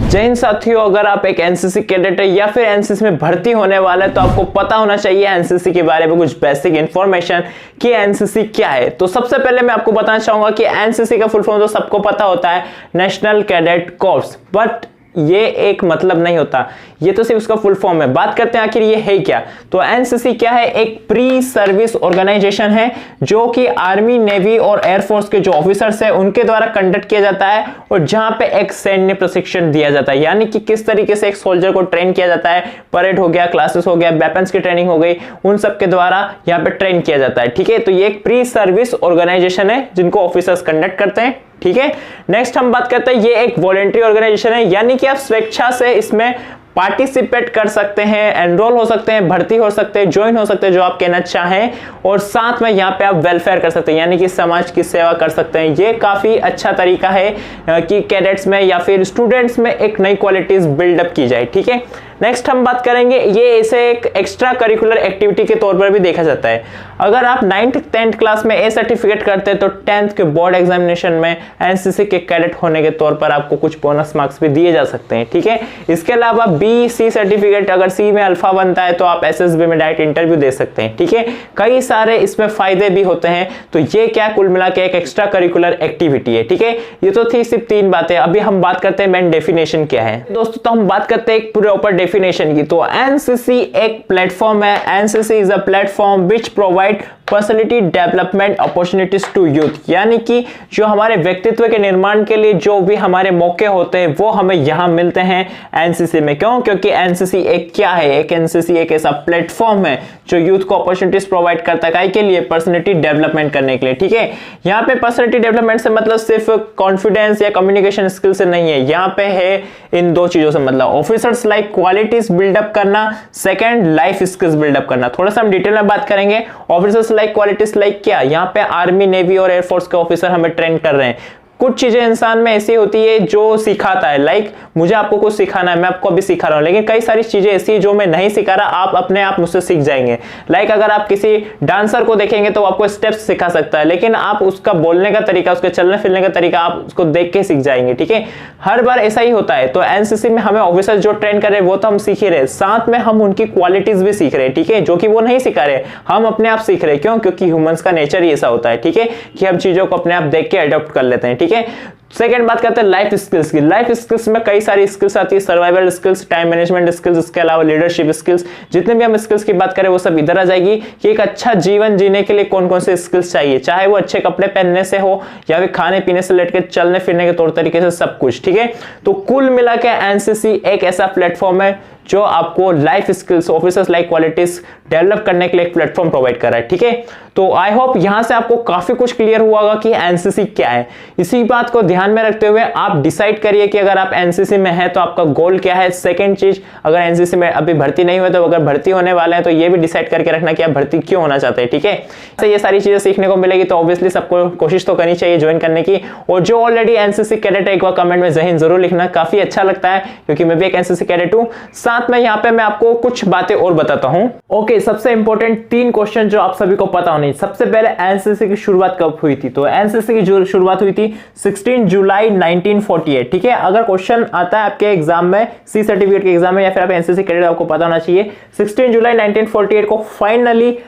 जय हिंद साथियों, अगर आप एक एनसीसी कैडेट है या फिर एनसीसी में भर्ती होने वाला है तो आपको पता होना चाहिए एनसीसी के बारे में कुछ बेसिक इंफॉर्मेशन कि एनसीसी क्या है। तो सबसे पहले मैं आपको बताना चाहूंगा कि एनसीसी का फुल फॉर्म तो सबको पता होता है, नेशनल कैडेट कॉर्प्स, बट ये एक मतलब नहीं होता, ये तो सिर्फ उसका फुल फॉर्म है। बात करते हैं आखिर ये है क्या। तो एनसीसी क्या है, एक प्री सर्विस ऑर्गेनाइजेशन है जो कि आर्मी, नेवी और एयरफोर्स के जो ऑफिसर्स है उनके द्वारा कंडक्ट किया जाता है और जहां पे एक सैन्य प्रशिक्षण दिया जाता है, यानी कि किस तरीके से एक सोल्जर को ट्रेन किया जाता है। परेड हो गया, क्लासेस हो गया, वेपन्स की ट्रेनिंग हो गई, उन सब के द्वारा यहाँ पे ट्रेन किया जाता है। ठीक है, तो ये एक प्री सर्विस ऑर्गेनाइजेशन है जिनको ऑफिसर्स कंडक्ट करते हैं। ठीक है, नेक्स्ट हम बात करते हैं, ये एक वॉलंटरी ऑर्गेनाइजेशन है, यानी कि आप स्वेच्छा से इसमें पार्टिसिपेट कर सकते हैं, एनरोल हो सकते हैं, भर्ती हो सकते हैं, ज्वाइन हो सकते हैं, जो आप कहना चाहें, और साथ में यहाँ पे आप वेलफेयर कर सकते हैं, यानी कि समाज की सेवा कर सकते हैं। ये काफी अच्छा तरीका है कि कैडेट्स में या फिर स्टूडेंट्स में एक नई क्वालिटीज बिल्डअप की जाए। ठीक है, नेक्स्ट हम बात करेंगे, ये इसे एक एक्स्ट्रा करिकुलर एक्टिविटी के तौर पर भी देखा जाता है। अगर आप 9th 10th क्लास में ए सर्टिफिकेट करते हैं तो 10th के बोर्ड एग्जामिनेशन में एनसीसी के कैडेट होने के तौर पर आपको कुछ बोनस मार्क्स भी दिए जा सकते हैं। ठीक है, इसके अलावा बी सी सर्टिफिकेट, अगर सी में अल्फा बनता है तो आप एसएसबी में डायरेक्ट इंटरव्यू दे सकते हैं। ठीक है, कई सारे इसमें फायदे भी होते हैं। तो ये क्या कुल मिला के एक एक्स्ट्रा करिकुलर एक्टिविटी है। ठीक है, ये तो थी सिर्फ 3 बातें। अभी हम बात करते हैं मेन डेफिनेशन क्या है दोस्तों। तो हम बात करते हैं एक प्रॉपर डेफिनेशन की। तो एनसीसी एक प्लेटफॉर्म है, NCC is a platform which provide personality development opportunities to youth, यानी कि जो हमारे व्यक्तित्व के निर्माण के लिए जो भी हमारे मौके होते हैं वो हमें यहां मिलते हैं एनसीसी में। क्यों? क्योंकि एनसीसी एक क्या है, एक एनसीसी एक ऐसा प्लेटफॉर्म है जो यूथ को अपॉर्चुनिटीज प्रोवाइड करता है के लिए, पर्सनैलिटी डेवलपमेंट करने के लिए। ठीक है, यहाँ पे पर्सनैलिटी डेवलपमेंट से मतलब सिर्फ कॉन्फिडेंस या कम्युनिकेशन स्किल से नहीं है, यहाँ पे है इन 2 चीजों से मतलब ऑफिसर्स लाइक क्वालिटीज बिल्डअप करना, सेकंड लाइफ स्किल्स बिल्डअप करना। थोड़ा सा हम डिटेल में बात करेंगे। ऑफिसर्स लाइक क्वालिटीज लाइक क्या, यहाँ पे आर्मी, नेवी और एयरफोर्स के ऑफिसर हमें ट्रेन कर रहे हैं। कुछ चीजें इंसान में ऐसी होती है जो सिखाता है, लाइक मुझे आपको कुछ सिखाना है, मैं आपको अभी सिखा रहा हूं, लेकिन कई सारी चीजें ऐसी है जो मैं नहीं सिखा रहा, आप अपने आप मुझसे सीख जाएंगे। लाइक अगर आप किसी डांसर को देखेंगे तो आपको स्टेप्स सिखा सकता है, लेकिन आप उसका बोलने का तरीका, उसके चलने फिरने का तरीका आप उसको देख के सीख जाएंगे। ठीक है, हर बार ऐसा ही होता है। तो एनसीसी में हमें ऑफिसर जो ट्रेन कर रहे हैं वो तो हम सीख ही रहे, साथ में हम उनकी क्वालिटीज भी सीख रहे हैं। ठीक है, जो कि वो नहीं सिखा रहे, हम अपने आप सीख रहे हैं। क्यों? क्योंकि ह्यूमंस का नेचर ही ऐसा होता है। ठीक है, कि हम चीजों को अपने आप देख के अडॉप्ट कर लेते हैं। ठीक है, सेकंड बात करते हैं लाइफ स्किल्स की। लाइफ स्किल्स में कई सारी स्किल्स आती है, survival skills, time management skills, इसके अलावा लीडरशिप स्किल्स। जितने भी हम स्किल्स की बात करें वो सब इधर आ जाएगी कि एक अच्छा जीवन जीने के लिए कौन कौन से स्किल्स चाहिए, चाहे वो अच्छे कपड़े पहनने से हो या फिर खाने पीने से लेकर चलने फिरने के तौर तरीके से सब कुछ। ठीक है, तो कुल मिला के एनसीसी एक ऐसा प्लेटफॉर्म है जो आपको life skills, officers like qualities develop करने के लिए एक प्लेटफॉर्म प्रोवाइड कर रहा है। ठीक है, तो आई होप यहां से आपको काफी कुछ क्लियर हुआ होगा कि एनसीसी क्या है। इसी बात को ध्यान में रखते हुए आप डिसाइड करिए कि अगर आप एनसीसी में हैं तो आपका गोल क्या है। सेकंड चीज, अगर एनसीसी में अभी भर्ती नहीं हुए तो अगर भर्ती होने वाले हैं तो ये भी डिसाइड करके रखना कि आप भर्ती क्यों होना चाहते हैं। ठीक है, तो ये सारी चीजें सीखने को मिलेगी, तो ऑब्वियसली सबको कोशिश तो करनी चाहिए ज्वाइन करने की। और जो ऑलरेडी एनसीसी कैडेट है एक बार कमेंट में जय हिंद जरूर लिखना, काफी अच्छा लगता है क्योंकि मैं भी एक एनसीसी कैडेट हूं। साथ में यहाँ पे मैं आपको कुछ बातें और बताता हूं। ओके, सबसे इंपॉर्टेंट 3 क्वेश्चन जो आप सभी को पता होने। सबसे पहले एनसीसी की शुरुआत कब हुई थी। तो एनसीसी की शुरुआत हुई थी 16 जुलाई 1948। ठीक है, अगर क्वेश्चन आता है आपके एग्जाम में, सी सर्टिफिकेट के एग्जाम में या फिर आप एनसीसी कैडेट, आपको पता होना चाहिए 16 जुलाई 1948 को फाइनली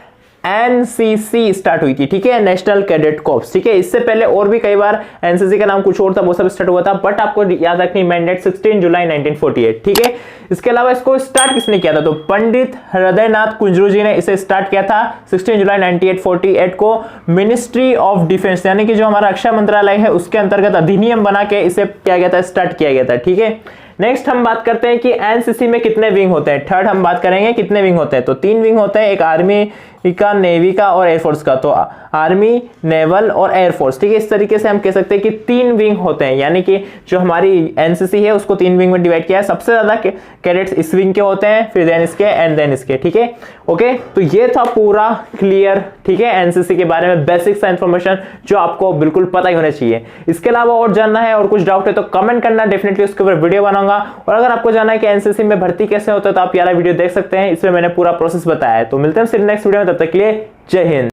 एनसीसी स्टार्ट हुई थी। ठीक है, नेशनल कैडेट कॉर्प्स। ठीक है, इससे पहले और भी कई बार एनसीसी का नाम कुछ और था, वो सब स्टार्ट हुआ था, बट आपको याद रखनी मैंडेट 16 जुलाई 1948। ठीक है, इसके अलावा इसको स्टार्ट किसने किया था, तो पंडित हृदयनाथ कुंजरू जी ने इसे स्टार्ट किया था 16 जुलाई 1948 को। मिनिस्ट्री ऑफ डिफेंस, यानी कि जो हमारा रक्षा मंत्रालय है उसके अंतर्गत अधिनियम बना के इसे क्या गया था, स्टार्ट किया गया था। ठीक है, नेक्स्ट हम बात करते हैं कि एनसीसी में कितने विंग होते हैं। थर्ड हम बात करेंगे कितने विंग होते हैं। तो 3 विंग होते हैं, एक आर्मी का, नेवी का और एयरफोर्स का। तो आर्मी, नेवल और एयरफोर्स। ठीक है, इस तरीके से हम कह सकते हैं कि 3 विंग होते हैं, यानी कि जो हमारी एनसीसी है उसको 3 विंग में डिवाइड किया है। सबसे ज्यादा कैडेट्स इस विंग के होते हैं, फिर देन इसके एंड देन इसके। ठीक है, ओके, तो ये था पूरा क्लियर। ठीक है, एनसीसी के बारे में बेसिक सा इंफॉर्मेशन जो आपको बिल्कुल पता ही होना चाहिए। इसके अलावा और जानना है और कुछ डाउट है तो कमेंट करना, डेफिनेटली उसके ऊपर वीडियो बनाऊंगा। और अगर आपको जानना है कि एनसीसी में भर्ती कैसे होता है तो आप यार वीडियो देख सकते हैं, इसमें मैंने पूरा प्रोसेस बताया है। तो मिलते हैं फिर नेक्स्ट वीडियो में, तब तक के लिए जय हिंद।